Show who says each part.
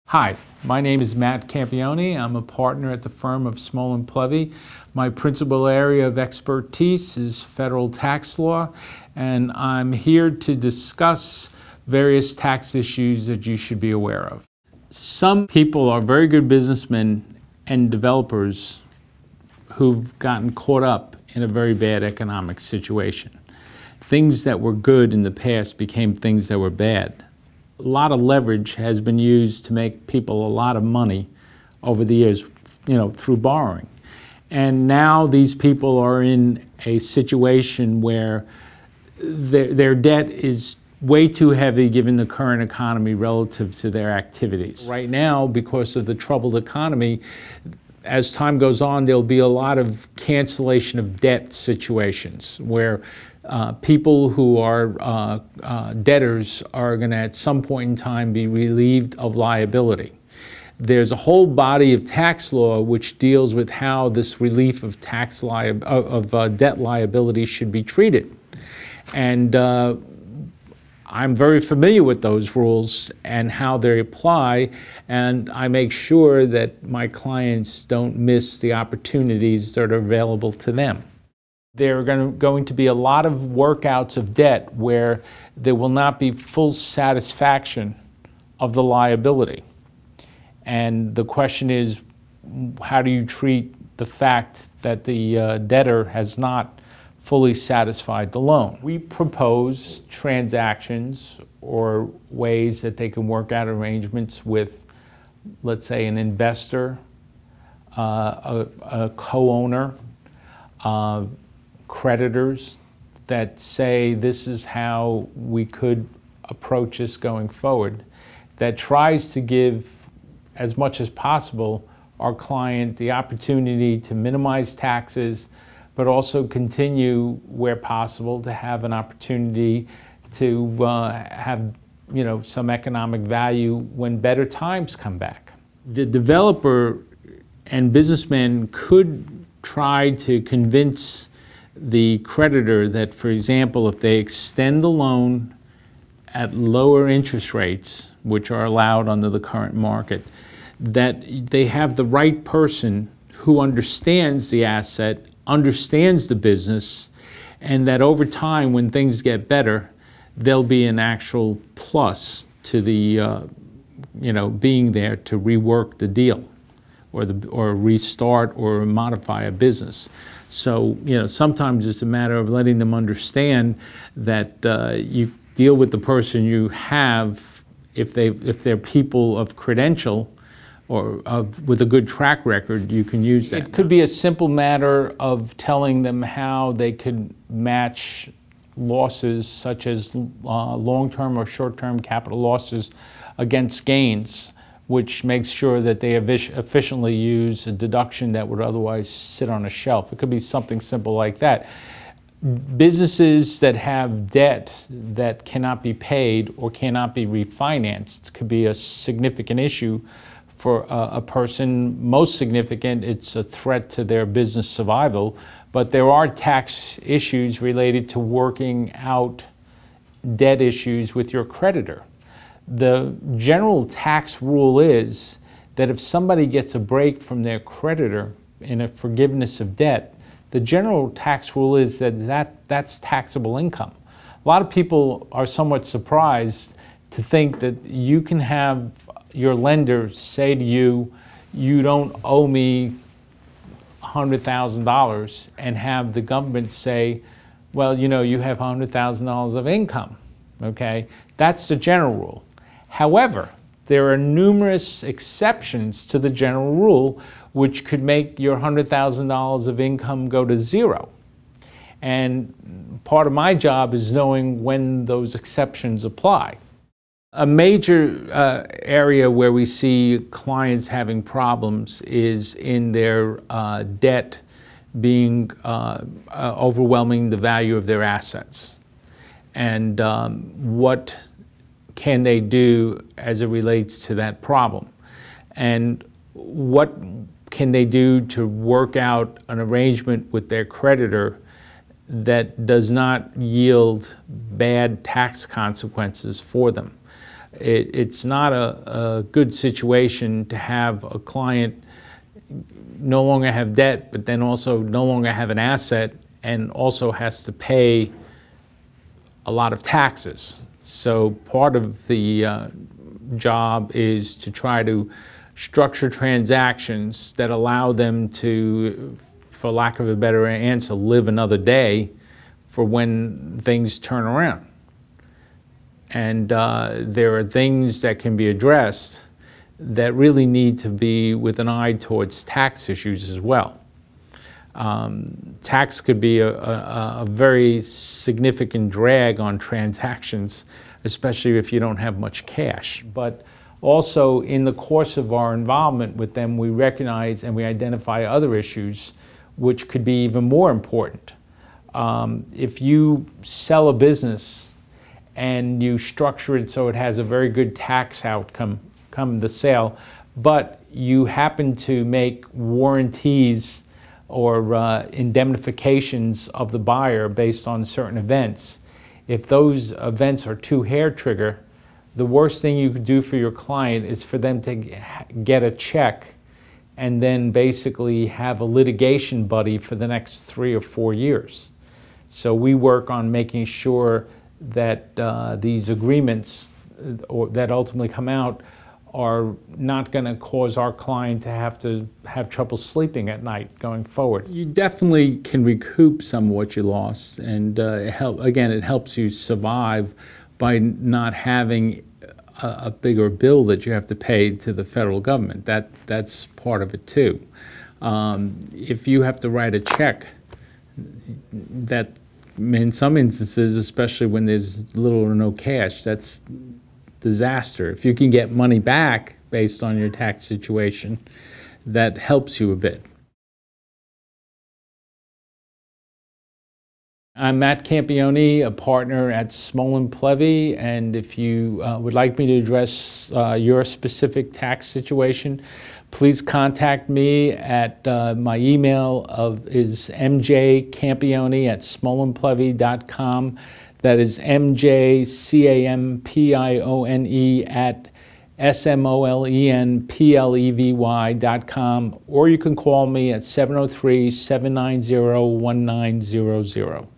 Speaker 1: Hi, my name is Matt Campione. I'm a partner at the firm of Small and Plevy. My principal area of expertise is federal tax law, and I'm here to discuss various tax issues that you should be aware of. Some people are very good businessmen and developers who've gotten caught up in a very bad economic situation. Things that were good in the past became things that were bad. A lot of leverage has been used to make people a lot of money over the years, through borrowing. And now these people are in a situation where their debt is way too heavy given the current economy relative to their activities. Right now, because of the troubled economy, as time goes on, there'll be a lot of cancellation of debt situations where people who are debtors are going to at some point in time be relieved of liability. There's a whole body of tax law which deals with how this relief of debt liability should be treated. And I'm very familiar with those rules and how they apply, and I make sure that my clients don't miss the opportunities that are available to them. There are going to be a lot of workouts of debt where there will not be full satisfaction of the liability. And the question is, how do you treat the fact that the debtor has not fully satisfied the loan? We propose transactions or ways that they can work out arrangements with, let's say, an investor, a co-owner, creditors, that say this is how we could approach this going forward, that tries to give as much as possible our client the opportunity to minimize taxes, but also continue where possible to have an opportunity to have some economic value when better times come back. The developer and businessman could try to convince the creditor that, for example, if they extend the loan at lower interest rates, which are allowed under the current market, that they have the right person who understands the asset, understands the business, and that over time, when things get better, there'll be an actual plus to the, being there to rework the deal or restart or modify a business. So, sometimes it's a matter of letting them understand that you deal with the person you have if they're people of credential or with a good track record, you can use that. It could be a simple matter of telling them how they could match losses such as long-term or short-term capital losses against gains, which makes sure that they efficiently use a deduction that would otherwise sit on a shelf. It could be something simple like that. Businesses that have debt that cannot be paid or cannot be refinanced could be a significant issue for a person. Most significant, it's a threat to their business survival, but there are tax issues related to working out debt issues with your creditor. The general tax rule is that if somebody gets a break from their creditor in a forgiveness of debt, the general tax rule is that's taxable income. A lot of people are somewhat surprised to think that you can have your lender say to you, you don't owe me $100,000, and have the government say, well, you have $100,000 of income, okay? That's the general rule. However, there are numerous exceptions to the general rule which could make your $100,000 of income go to zero. And part of my job is knowing when those exceptions apply. A major area where we see clients having problems is in their debt being overwhelming the value of their assets. And what can they do as it relates to that problem? And what can they do to work out an arrangement with their creditor that does not yield bad tax consequences for them? It's not a good situation to have a client no longer have debt, but then also no longer have an asset and also has to pay a lot of taxes. So part of the job is to try to structure transactions that allow them to, for lack of a better answer, live another day for when things turn around. And there are things that can be addressed that really need to be with an eye towards tax issues as well. Tax could be a very significant drag on transactions, especially if you don't have much cash. But also in the course of our involvement with them, we recognize and we identify other issues which could be even more important. If you sell a business and you structure it so it has a very good tax outcome come the sale, but you happen to make warranties or indemnifications of the buyer based on certain events. If those events are too hair trigger, the worst thing you could do for your client is for them to get a check and then basically have a litigation buddy for the next 3 or 4 years. So we work on making sure that these agreements that ultimately come out are not going to cause our client to have trouble sleeping at night going forward. You definitely can recoup some of what you lost, and it helps you survive by not having a bigger bill that you have to pay to the federal government. That's part of it too. If you have to write a check, that in some instances, especially when there's little or no cash, that's disaster. If you can get money back based on your tax situation, that helps you a bit. I'm Matt Campione, a partner at Smolin Plevy, and if you would like me to address your specific tax situation, please contact me at my email is mjcampione@smolinplevy.com. That is mjcampione@smolenplevy.com, or you can call me at 703-790-1900.